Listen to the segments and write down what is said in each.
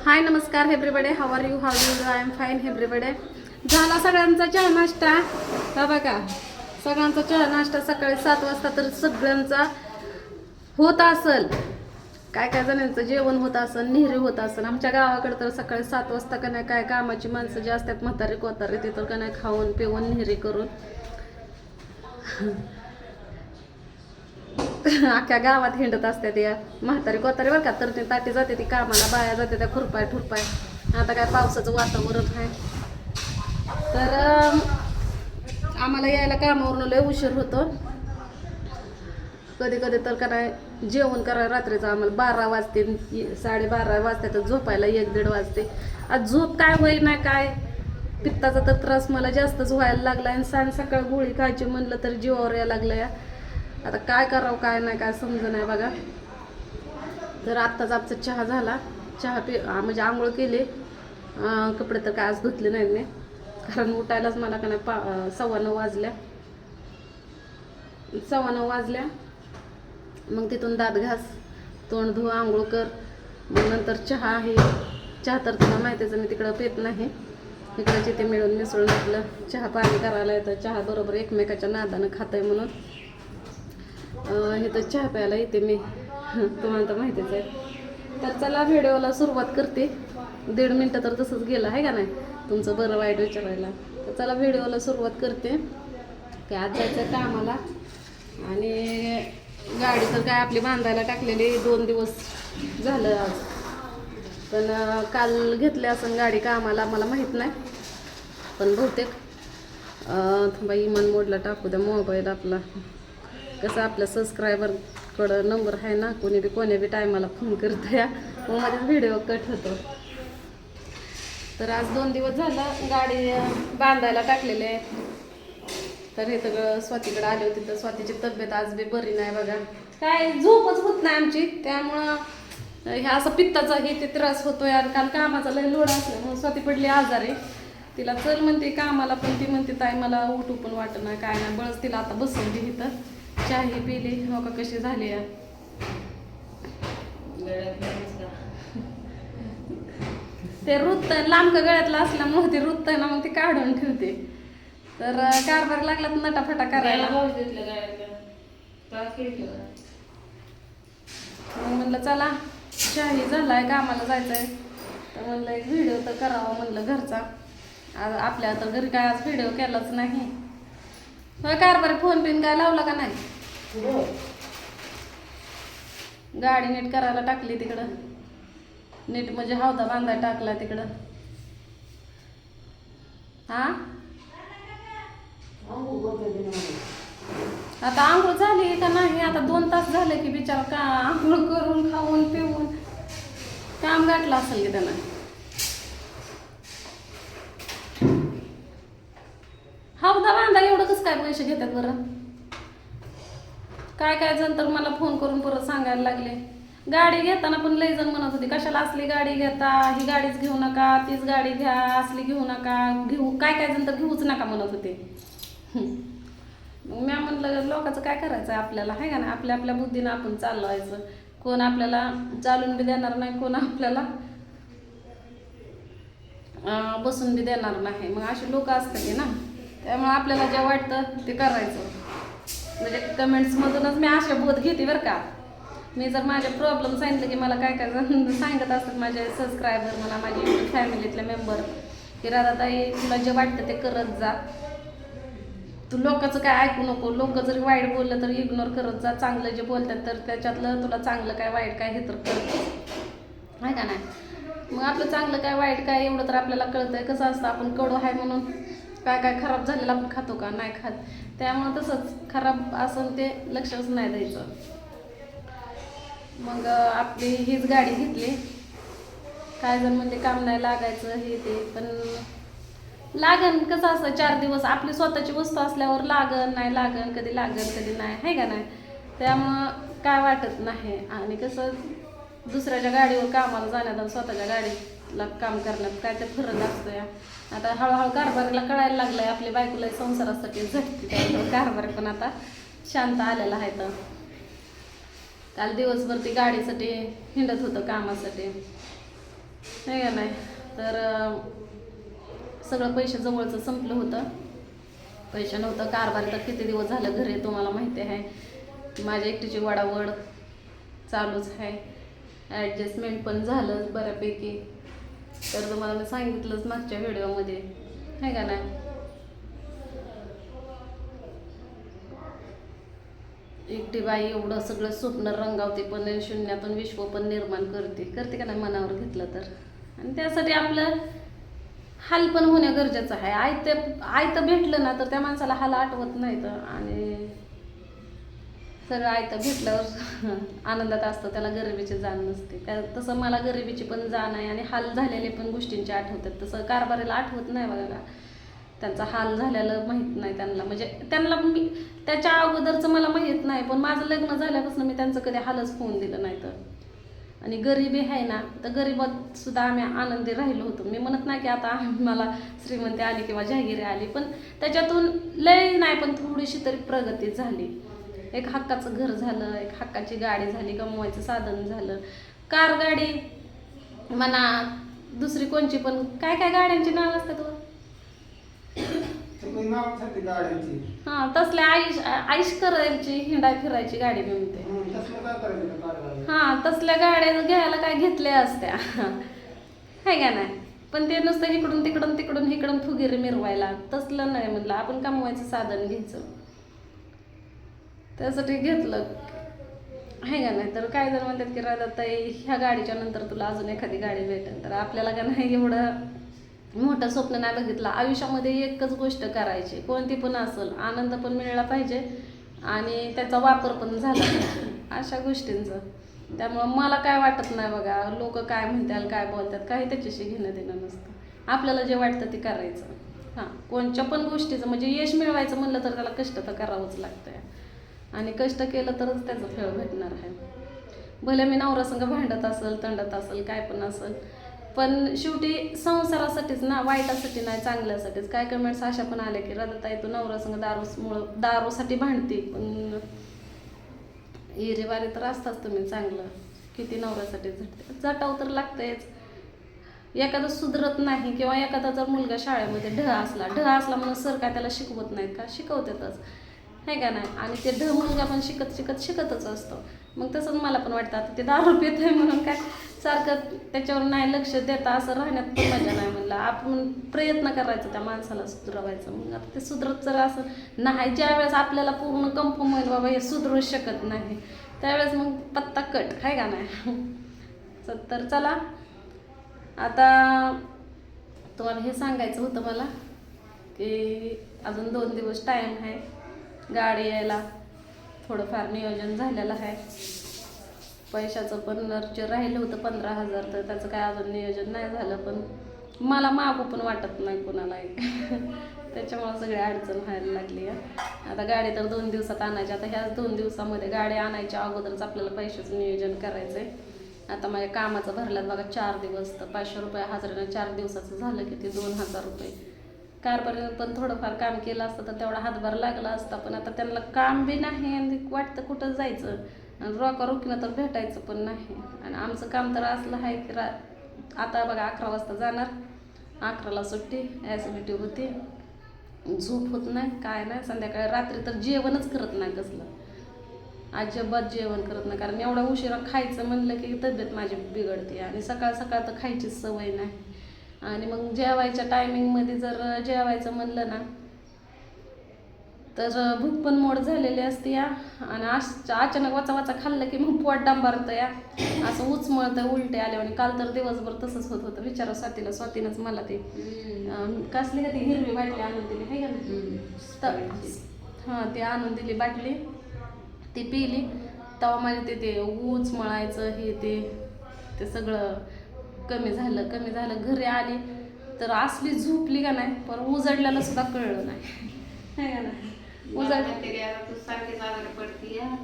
हाय नमस्कार everybody, how are you I am fine everybody. झाला सगळ्यांचा चहा नाश्ता. हा बघा, सगळ्यांचा चहा नाश्ता सकाळी 7 वाजता तर सगळ्यांचा होत असेल. काय काय जणांचं जेवण होत असेल, निहरी होत असेल. आमच्या गावाकडे तर सकाळी 7 वाजता का नाही काय कामाची माणसं जे असतात म्हातारे कोतारे ते तर का नाही खाऊन पिऊन निहरी करून अख्ख्या गावात हिंडत असते त्या म्हातारी कोतारी बरं का. तर ती ताटी जाते ती कामाला, बाया जाते त्या खुरपाय ठुरपाय. आता काय पावसाचं वातावरण आहे तर आम्हाला यायला कामावरून लय उशीर होतो. कधी कधी तर का नाही जेवण करायला रात्रीचं आम्हाला 12 वाजते, 12:30 वाजते, तर झोपायला 1-1:30 वाजते. आज झोप काय होई ना काय, पित्ताचा तर त्रास मला जास्तच व्हायला लागला आणि सकाळ गोळी खायची म्हणलं तर जीवावर यायला लागलं. आता काय करावं काय नाही काय समजं नाही बघा. तर आत्ताच आमचा चहा झाला. चहा म्हणजे आंघोळ केली. कपडे तर काय आज धुतले नाहीत मी, कारण उठायलाच मला का नाही 9:15 वाजल्या. 9:15 वाजल्या. मग तिथून दात घास, तोंड धु, आंघोळ कर, मग नंतर चहा आहे. चहा तर तुला माहितीच मी तिकडं पेत नाही, इकडं जिथे मिळून मिसळून आपलं चहा पाणी करायला येतं. चहा बरोबर एकमेकाच्या नादानं खातंय म्हणून इथं चहा प्यायला येते मी, तुम्हाला तर माहितीच आहे. तर चला व्हिडिओला सुरुवात करते. 1.5 मिनटं तर तसंच गेलं आहे का नाही तुमचं बरं वाईट विचारायला. तर चला व्हिडिओला सुरुवात करते. की आज जायचं कामाला आणि गाडी तर काय आपली बांधायला टाकलेली 2 दिवस झालं आज, पण काल घेतले असं गाडी कामाला मला माहीत नाही. पण बहुतेक थांबा इमान मोडला टाकू द्या मोबाईल आपला. कसं आपल्या सबस्क्रायबरकडं नंबर आहे ना, कोणी बी टायमाला फोन करत या, मग माझ्याच व्हिडिओ कट होतो. तर आज 2 दिवस झालं गाडी बांधायला टाकलेले. तर हे सगळं स्वातीकडे आले होते. तर स्वातीची तब्येत आज बी बरी नाही बघा. काय झोपच होत नाही आमची, त्यामुळं हे असं पित्ताचा हे ते त्रास होतोय. आणि काल कामाचा लय लोड असल्यामुळे स्वाती पडली आजारी. तिला चल म्हणते कामाला, पण ती म्हणते ताई मला उठू पण वाटत नाही काय नाही. बळच तिला आता बसवली इथं, चहा पिली. हो का कशी झाली या ते रुत लांब गळ्यातला असल्यामुळे ते रुत ना, मग ती काढून ठेवते. तर कारभार लागला तर नटाफटा करायला. मग म्हणलं चला चहाही झालाय, कामाला जायचंय, तर म्हणलं एक व्हिडिओ तर करावा म्हणलं घरचा. आज आपल्या तर घरी काय आज व्हिडिओ केलाच नाही. कारभार फोन पिन काय लावला का नाही. गाडी नीट करायला टाकली तिकडं, नीट म्हणजे हौदा बांधायला टाकला तिकडं. हा आता आंघोळ झाली का नाही, आता 2 तास झाले की बिचारा का आंघोळ करून खाऊन पिऊन काम गाठलं असेल की त्यानं. हौदा बांधा एवढं कसं काय पैसे घेतात बरं. काय काय जण तर मला फोन करून परत सांगायला लागले. गाडी घेताना पण लय जण म्हणत होती कशाला असली गाडी घेता, ही गाडीच घेऊ नका, तीच गाडी घ्या, असली घेऊ नका, काय काय जण तर घेऊच नका म्हणत होते. मग मी म्हणलं लोकांचं काय करायचं आपल्याला आहे का नाही. आपल्या आपल्या बुद्धीनं आपण चालवायचं. कोण आपल्याला चालून बी देणार नाही, कोण आपल्याला बसून बी देणार नाही. मग अशी लोक असतात ना, त्यामुळे आपल्याला जे वाटतं ते करायचं. म्हणजे कमेंट्समधूनच मी अशा बोध घेते बरं का. मी जर माझे प्रॉब्लेम सांगितलं की मला काय काय सांगत असतात माझे सबस्क्रायबर, मला माझे यूट्यूब फॅमिलीतले मेंबर, की राधाताई तुला जे वाटतं ते करत जा, तू लोकांचं काय ऐकू नको. लोक जरी वाईट बोललं तर इग्नोर करत जा, चांगलं जे बोलतात तर त्याच्यातलं तुला चांगलं काय वाईट काय हे तर कळतं आहे का नाही. मग आपलं चांगलं काय वाईट काय एवढं तर आपल्याला कळतंय. कसं असतं आपण कडू आहे म्हणून काय काय खराब झालेलं आपण खातो का नाही खात, त्यामुळं तसंच खराब असं ते लक्षच नाही द्यायचं. मग आपली हीच गाडी घेतली. काय जण म्हणजे काम नाही लागायचं हे ते, पण लागन. कसं असं 4 दिवस आपली स्वतःची वस्तू असल्यावर लागन नाही लागन, कधी लागन कधी नाही आहे का नाही. त्यामुळं काय वाटत नाही. आणि कसं दुसऱ्याच्या गाडीवर कामाला जाण्यात आणि स्वतःच्या गाडीला काम करण्यात काय ते फरक असतो या. आता हळूहळू कारभारीला कळायला लागलं आहे आपली बायकोला संसारासाठी झटते, त्यामुळे कारभार पण आता शांत आलेला आहे. तर काल दिवसभर ती गाडीसाठी हिंडत होतं कामासाठी. नाही का नाही. तर सगळं पैसे जवळचं संपलं होतं, पैसे नव्हतं. कारभार तर किती दिवस झालं घरी तुम्हाला माहिती आहे. माझ्या एकटीची वडावड चालूच आहे, ॲडजस्टमेंट पण झालं बऱ्यापैकी. तर तुम्हाला मी सांगितलंच मागच्या व्हिडिओमध्ये, आहे का नाही. एकटी बाई एवढं सगळं स्वप्न रंगावते पण शून्यातून विश्व पण निर्माण करते का नाही मनावर घेतलं तर. आणि त्यासाठी आपलं हाल पण होणं गरजेचं आहे. आयतं भेटलं ना तर त्या माणसाला हाल आठवत नाहीत, आणि सगळं आयतं भेटल्यावर आनंदात असतं, त्याला गरिबीची जाण नसते. तसं मला गरिबीची पण जाण आहे आणि हाल झालेले पण गोष्टींचे आठवतात. तसं कारभारीला आठवत नाही बघा, त्यांचा हाल झालेलं माहीत नाही त्यांना. म्हणजे त्यांना मी त्याच्या अगोदरचं मला माहीत नाही, पण माझं लग्न झाल्यापासून मी त्यांचं कधी हालच होऊन दिलं नाही. तर आणि गरिबी आहे ना, तर गरिबात सुद्धा आम्ही आनंदी राहिलो होतो. मी म्हणत नाही की आता मला श्रीमंती आली किंवा जहागिरी आली, पण त्याच्यातून लय नाही पण थोडीशी तरी प्रगती झाली. एक हक्काचं घर झालं, एक हक्काची गाडी झाली, कमवायचं साधन झालं. कार गाडी म्हणा, दुसरी कोणची पण काय काय गाड्यांची नाव असतात हा, तसल्या आईश करायची, हिंडाय फिरायची गाडी मी म्हणते. हा, तसल्या गाड्या घ्यायला काय घेतल्या असत्या आहे का नाही. पण ते नुसतं इकडून तिकडून इकडून फुगीर मिरवायला तसलं नाही. म्हणलं आपण कमवायचं साधन घ्यायचं, त्यासाठी घेतलं आहे का नाही. तर काय जर म्हणतात की राधाताई ह्या गाडीच्या नंतर तुला अजून एखादी गाडी भेटेल, तर आपल्याला का नाही एवढं मोठं स्वप्न नाही बघितलं. आयुष्यामध्ये एकच गोष्ट करायची, कोणती पण असेल, आनंद पण मिळाला पाहिजे आणि त्याचा वापर पण झाला पाहिजे, अशा गोष्टींचं. त्यामुळं मला काय वाटत नाही बघा, लोक काय म्हणतात काय बोलतात काही त्याच्याशी घेणं देणं नसतं. आपल्याला जे वाटतं ते करायचं. हां, कोणत्या पण गोष्टीचं म्हणजे यश मिळवायचं म्हणलं तर त्याला कष्ट तर करावंच लागतं, आणि कष्ट केलं तरच त्याचं फळ भेटणार आहे. भले मी नवरासंग भांडत असेल, तंडत असेल, काय पण असेल, पण शेवटी संसारासाठीच ना, वाईटासाठी नाही, चांगल्यासाठीच. काय कमेंट्स अशा पण आल्या की राधाताई तू नवरासंग दारूसाठी भांडते, पण एरेवारे तर असताच तुम्ही चांगलं, किती नवऱ्यासाठी झटाव तर लागतंयच. एखादं सुधरत नाही किंवा एखादा जर मुलगा शाळेमध्ये ढ असला म्हणून सर काय त्याला शिकवत नाहीत का, शिकवतातच आहे का नाही. आणि ते ढ मुलगा पण शिकतच असतो. मग तसंच मला पण वाटतं, आता ते दारू पित आहे म्हणून काय सारखं त्याच्यावर नाही लक्ष देता असं राहण्यात पण मजा नाही. म्हणलं आपण प्रयत्न करायचा त्या माणसाला सुधरवायचं. मग आता ते सुधरत जर असं नाही, ज्यावेळेस आपल्याला पूर्ण कन्फर्म होईल बाबा हे सुधरू शकत नाही, त्यावेळेस मग पत्ता कट आहे का नाही. तर चला, आता तुम्हाला हे सांगायचं होतं मला की अजून 2 दिवस टाईम आहे गाडी यायला. थोडंफार नियोजन झालेलं आहे. पैशाचं पण नर्चर राहिलं होतं 15,000, तर त्याचं काय अजून नियोजन नाही झालं. पण मला मागू पण वाटत नाही कोणालाही त्याच्यामुळं सगळी अडचण व्हायला लागली आहे. आता गाडी तर 2 दिवसात आणायची. आता ह्याच 2 दिवसामध्ये गाडी आणायच्या अगोदरच आपल्याला पैशाचं नियोजन करायचं आहे. आता माझ्या कामाचं भरल्यात बघा 4 दिवस, तर 500 रुपये हजेरीनं 4 दिवसाचं झालं की ते 2,000 रुपये. कारपर्यंत पण थोडंफार काम केलं असतं तर तेवढा हातभार लागला असता. पण आता त्यांना काम बी नाही आणि वाटतं कुठं जायचं, आणि रोकीनं तर भेटायचं पण नाही. आणि आमचं काम तर असलं आहे की आता बघा 11 वाजता जाणार, 11ला सुट्टी, ॲसिडिटी होती, झोप होत नाही, काय नाही. संध्याकाळी रात्री तर जेवणच करत नाही, कसलं अजिबात जेवण करत नाही. कारण एवढा उशिरा खायचं म्हणलं की तब्येत माझी बिघडते, आणि सकाळ तर खायचीच सवय नाही. आणि मग जेवायच्या टायमिंगमध्ये जर जेवायचं म्हणलं ना तर भूक पण मोड झालेली असते या, आणि अचानक वाचा खाल्लं की मग पोट डांबारतं या, असं उचमळतं, उलटे आले. आणि काल तर दिवसभर तसंच होत होतं. विचारा स्वातीनंच मला ते कसली का ती हिरवी बाटली आणून दिली आहे का ना, हां ते आणून दिली बाटली, ती पिली. तेव्हा माझे ते उचमळायचं हे ते सगळं कमी झालं. घरी आली तर असली झोपली का नाही, पण उजडल्याला सुद्धा कळलं नाही का नाही.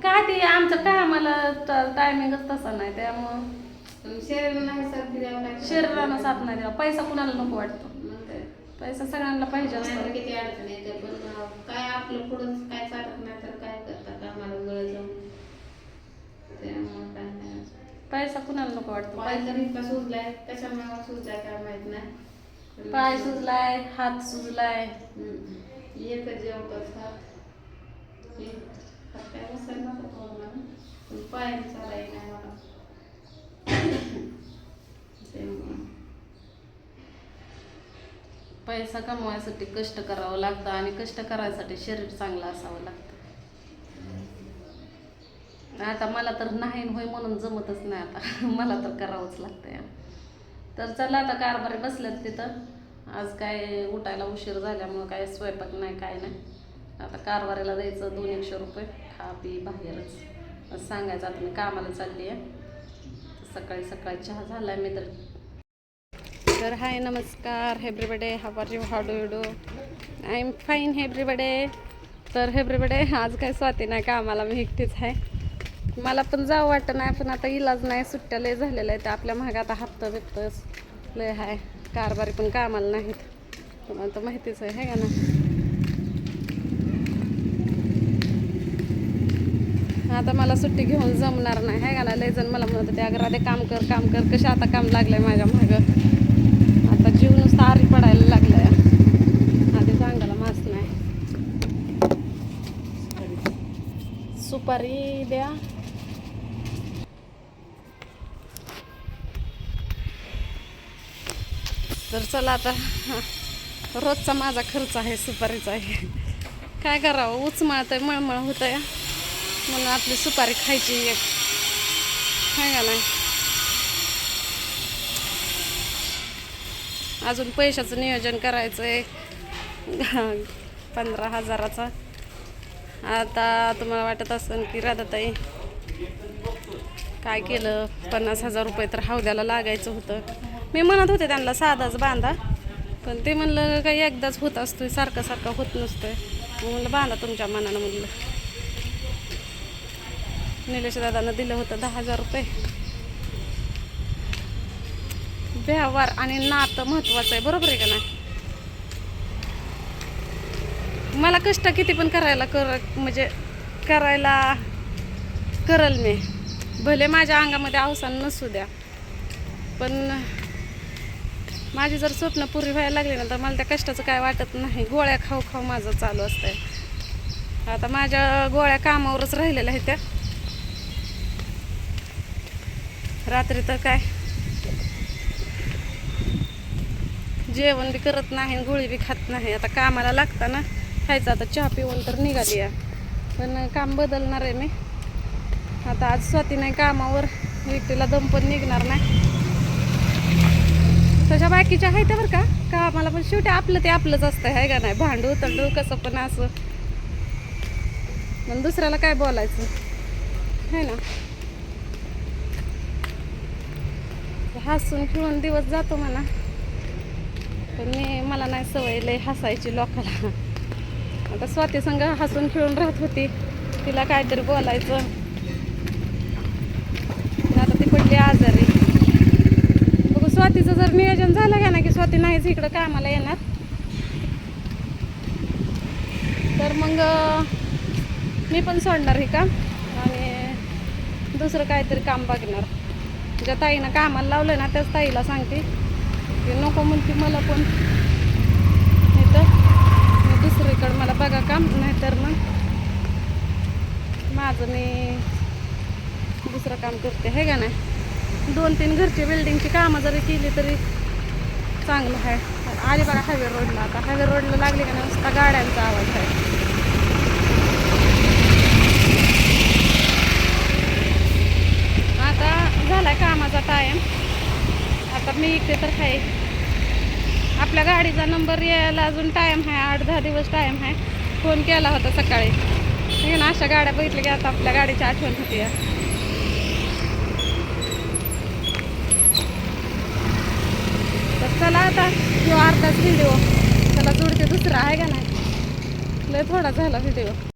काय ते आमचं कामाला टायमिंगच तसा नाही, त्यामुळं शरीरानं साथ नाही द्यावा. पैसा कुणाला नको वाटतो, पैसा सगळ्यांना पाहिजे असतो. किती अडचण येते, पण काय आपलं पुढं काय चालत नाही तर काय करता कामाला गळ जाऊन, त्यामुळं काय नाही. पैसा कुणाला नको वाटतो. पाय तर इतका सुजलाय, कशामुळे सुजलाय काय माहित नाही. पाय सुजलाय, हात सुजलाय. एकच जेवतच हात काय बसायला नको पोराला. पण पायाने चालाय नाही मला. त्यामुळं पैसा कमवायसाठी कष्ट करावं लागतं आणि कष्ट करायसाठी शरीर चांगलं असावं लागतं. आता मला तर नाही होय म्हणून जमतच नाही. आता मला तर करावंच लागतंय. तर चला आता कारभारी बसल्यात तिथं. आज काय उठायला उशीर झाल्यामुळं काय स्वयंपाक नाही काय नाही. आता कारभारीला द्यायचं 200 रुपये, खा पी बाहेरच असं सांगायचं. आता मी कामाला चालली आहे. सकाळी सकाळी चहा झाला मी तर हाय नमस्कार everybody, how are you, how do you do. I am fine everybody. तर एव्हरीबडे आज काय स्वाती नाही कामाला, मी एकटीच आहे. मला पण जावं वाटतं नाही, पण आता इलाज नाही. सुट्ट्या लय झालेल्या आहेत आपल्या महाग. आता हप्ता बिप्तच लय आहे. कारभारी पण कामाला नाहीत, तुम्हाला तर माहितीच आहे का ना. आता मला सुट्टी घेऊन जमणार नाही आहे का ना. लय जण मला म्हणत होते अगं राधे काम कर काम कर. कशा आता काम लागलंय माझ्या मागं. आता जीव नुसता आरी पडायला लागलाय. आधी सांगायला मास नाही. सुपारी द्या. तर चला आता रोजचा माझा खर्च आहे सुपारीचा आहे. काय करावं, उचमाळतंय मळमळ होतंय म्हणून आपली सुपारी खायची एक आहे का नाही. अजून पैशाचं नियोजन करायचं आहे 15,000चा. आता तुम्हाला वाटत असेल की राधाताई काय केलं, 50,000 रुपये तर हौद्याला लागायचं होतं. मी म्हणत होते त्यांना साधाच बांधा, पण ते म्हणलं काही एकदाच होत असतोय, सारखं सारखं होत नसतोय. म्हणलं बांधा तुमच्या मनानं. म्हणलं निलेश दादानं दिलं होतं 10,000 रुपये. व्यवहार आणि नातं महत्वाचं आहे, बरोबर आहे का नाही. मला कष्ट किती पण करायला म्हणजे करायला करल मी, भले माझ्या अंगामध्ये अवसान नसू द्या. पण माझी जर स्वप्न पुरी व्हायला लागली ना तर मला त्या कष्टाचं काय वाटत नाही. गोळ्या खाऊ खाऊ माझं चालू असतंय. आता माझ्या गोळ्या कामावरच राहिलेल्या आहेत त्या. रात्री तर काय जेवण बी करत नाही, गोळी बी खात नाही. आता कामाला लागताना खायचं. आता चहा पिऊन तर निघाली आहे, पण काम बदलणार आहे मी. आता आज स्वाती नाही कामावर, एकटीला दम पण निघणार नाही. तशा बाकीच्या आहेत बरं का कामाला, पण शेवटी आपलं ते आपलंच असतं आहे का नाही. भांडू तंडू कसं पण असं, पण दुसऱ्याला काय बोलायचं है ना. हसून खेळून दिवस जातो म्हणा, पण मला नाही सवय लय हसायची लोकाला. आता स्वाती संग हसून खेळून राहत होती, तिला काहीतरी बोलायचं. आता ती पडली आजारी. बघू स्वातीचं जर नियोजन झालं का ना की स्वाती नाहीच इकडं कामाला येणार, तर मग मी पण सोडणार हे काम आणि दुसरं काहीतरी काम बघणार. ज्या ताईनं कामाला लावलं ना त्याच ताईला सांगते की नको म्हणते मला पण, नाही तर दुसरीकडं मला बघा काम, नाहीतर मग माझं मी दुसरं काम करते आहे का नाही. 2-3 घरची बिल्डिंगची कामं जरी केली तरी चांगलं आहे. आली बघा हायवे रोडला. आता हायवे रोडला लागली का नाही नुसता गाड्यांचा आवाज आहे. आता झालाय कामाचा टाईम. आता मी इथे तर आहे. आपल्या गाडीचा नंबर यायला अजून टाईम आहे, 8-10 दिवस टाईम आहे. फोन केला होता सकाळी. हे ना अशा गाड्या बघितल्या की आता आपल्या गाडीची आठवण होती. तर चला आता जो अर्धाच व्हिडिओ त्याला जोडते दुसरा आहे का नाही. लय थोडा झाला व्हिडिओ.